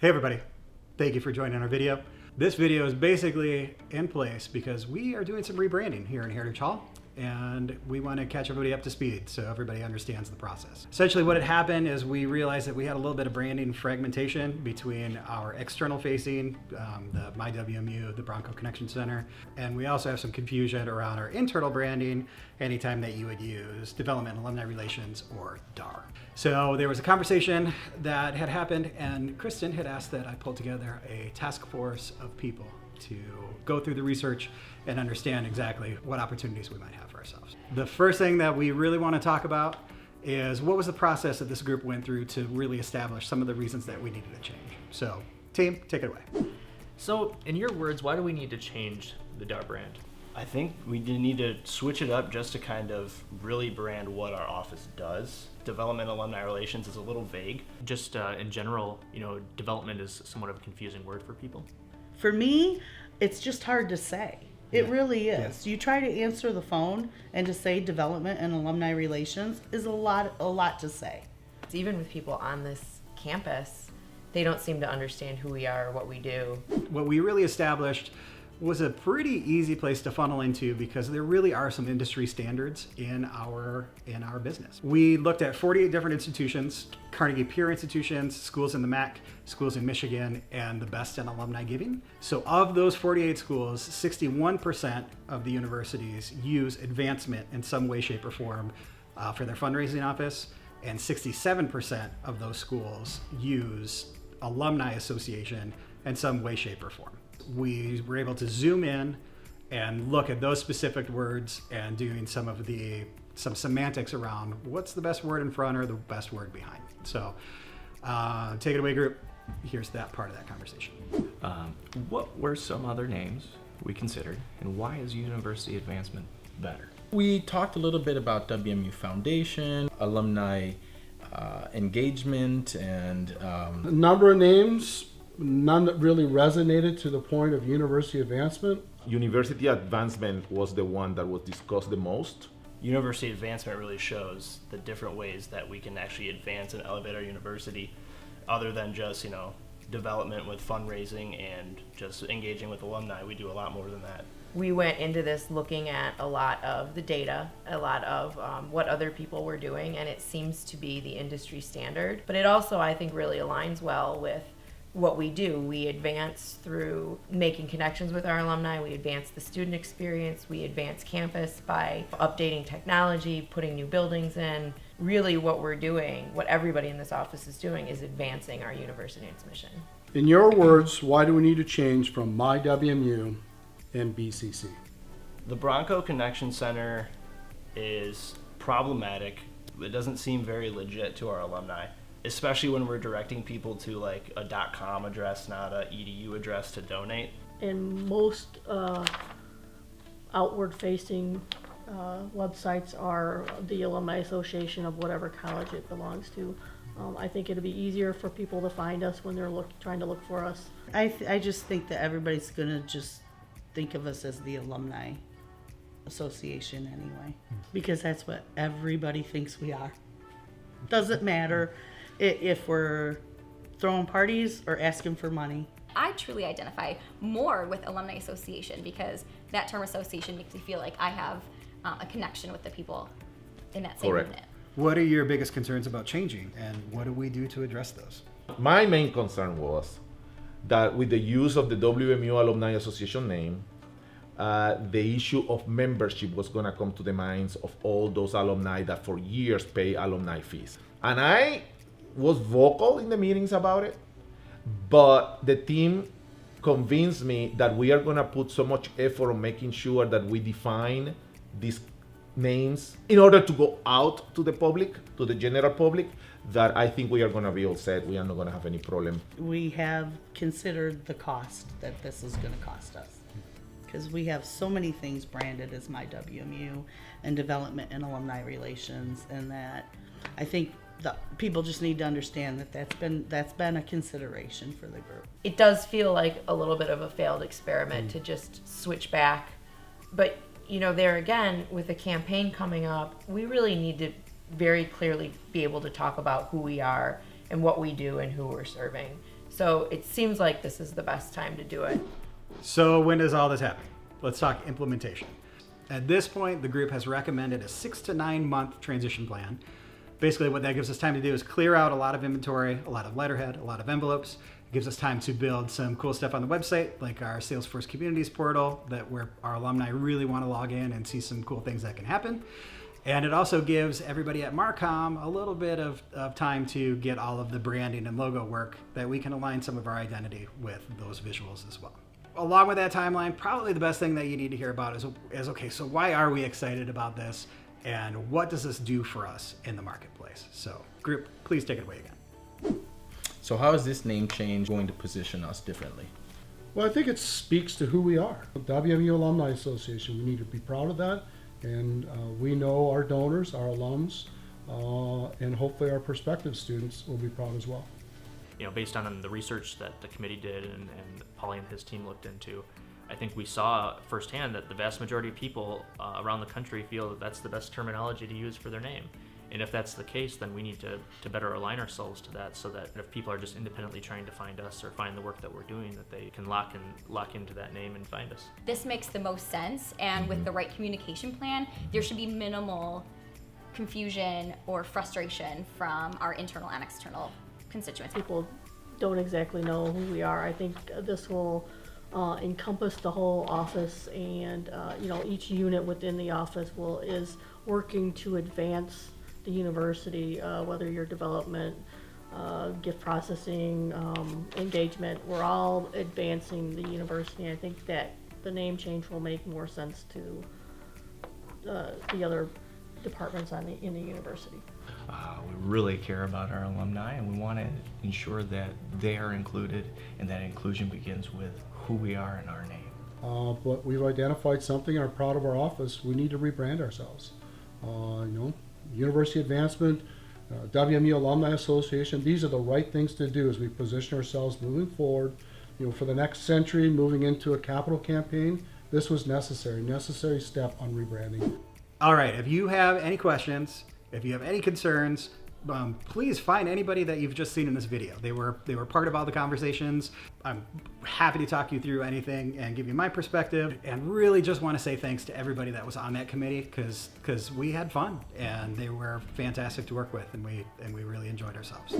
Hey everybody, thank you for joining our video. This video is basically in place because we are doing some rebranding here in Heritage Hall, and we want to catch everybody up to speed so everybody understands the process. Essentially what had happened is we realized that we had a little bit of branding fragmentation between our external facing, the MyWMU, the Bronco Connection Center, and we also have some confusion around our internal branding anytime that you would use Development and Alumni Relations, or DAR. So there was a conversation that had happened, and Kristen had asked that I pull together a task force of people to go through the research and understand exactly what opportunities we might have for ourselves. The first thing that we really want to talk about is what was the process that this group went through to really establish some of the reasons that we needed to change. So, team, take it away. So, in your words, why do we need to change the DAR brand? I think we need to switch it up just to kind of really brand what our office does. Development Alumni Relations is a little vague. Just in general, development is somewhat of a confusing word for people. For me, it's just hard to say. It really is. Yes. You try to answer the phone and to say development and alumni relations is a lot to say. Even with people on this campus, they don't seem to understand who we are or what we do. What we really established was a pretty easy place to funnel into because there really are some industry standards in our business. We looked at 48 different institutions, Carnegie peer institutions, schools in the MAC, schools in Michigan, and the best in alumni giving. So of those 48 schools, 61% of the universities use advancement in some way, shape, or form for their fundraising office, and 67% of those schools use alumni association in some way, shape, or form. We were able to zoom in and look at those specific words and doing some semantics around what's the best word in front or the best word behind. So take it away, group. Here's that part of that conversation. What were some other names we considered, and why is university advancement better? We talked a little bit about WMU Foundation, alumni engagement, and a number of names, none that really resonated to the point of university advancement. University advancement was the one that was discussed the most. University advancement really shows the different ways that we can actually advance and elevate our university other than just, development with fundraising and just engaging with alumni. We do a lot more than that. We went into this looking at a lot of the data, a lot of what other people were doing, and it seems to be the industry standard. But it also, I think, really aligns well with what we do. We advance through making connections with our alumni. We advance the student experience. We advance campus by updating technology, putting new buildings in. Really what we're doing, what everybody in this office is doing, is advancing our university and its mission. In your words, why do we need to change from MyWMU and BCC? The Bronco Connection Center is problematic. It doesn't seem very legit to our alumni, especially when we're directing people to like a .com address, not a .edu address to donate. And most outward-facing websites are the Alumni Association of whatever college it belongs to. I think it'd be easier for people to find us when they're trying to look for us. I just think that everybody's gonna just think of us as the alumni association anyway, because that's what everybody thinks we are. Doesn't matter if we're throwing parties or asking for money. I truly identify more with Alumni Association because that term association makes me feel like I have a connection with the people in that same Correct. unit. What are your biggest concerns about changing, and what do we do to address those? My main concern was that with the use of the WMU Alumni Association name, the issue of membership was going to come to the minds of all those alumni that for years pay alumni fees. And I was vocal in the meetings about it, but the team convinced me that we are going to put so much effort on making sure that we define these names in order to go out to the public, to the general public, that I think we are going to be all set. We are not going to have any problem. We have considered the cost that this is gonna cost us, because we have so many things branded as MyWMU and development and alumni relations, and that I think the people just need to understand that that's been a consideration for the group. It does feel like a little bit of a failed experiment to just switch back. But there again, with the campaign coming up, we really need to very clearly be able to talk about who we are and what we do and who we're serving. So it seems like this is the best time to do it. So when does all this happen? Let's talk implementation. At this point, the group has recommended a 6 to 9 month transition plan. Basically, what that gives us time to do is clear out a lot of inventory, a lot of letterhead, a lot of envelopes. It gives us time to build some cool stuff on the website, like our Salesforce Communities portal, where our alumni really want to log in and see some cool things that can happen. And it also gives everybody at Marcom a little bit of time to get all of the branding and logo work that we can align some of our identity with those visuals as well. Along with that timeline, probably the best thing that you need to hear about is okay, so why are we excited about this? And what does this do for us in the marketplace? So group, please take it away again. So how is this name change going to position us differently? Well, I think it speaks to who we are. WMU Alumni Association, we need to be proud of that. And we know our donors, our alums, and hopefully our prospective students will be proud as well. You know, based on the research that the committee did and Paulie and his team looked into, I think we saw firsthand that the vast majority of people around the country feel that that's the best terminology to use for their name. And if that's the case, then we need to better align ourselves to that, so that if people are just independently trying to find us or find the work that we're doing, that they can lock into that name and find us. This makes the most sense, and with the right communication plan, there should be minimal confusion or frustration from our internal and external constituents. People don't exactly know who we are. I think this will encompass the whole office, and each unit within the office is working to advance the university, whether you're development, gift processing, engagement, we're all advancing the university. I think that the name change will make more sense to the other departments in the university. We really care about our alumni, and we want to ensure that they are included, and that inclusion begins with who we are and our name. But we've identified something, are proud of our office. We need to rebrand ourselves. University advancement, WMU Alumni Association, these are the right things to do as we position ourselves moving forward. For the next century, moving into a capital campaign, this was necessary step on rebranding. All right, if you have any questions, if you have any concerns, please find anybody that you've just seen in this video. They were part of all the conversations. I'm happy to talk you through anything and give you my perspective, and really just want to say thanks to everybody that was on that committee, because we had fun and they were fantastic to work with, and we really enjoyed ourselves.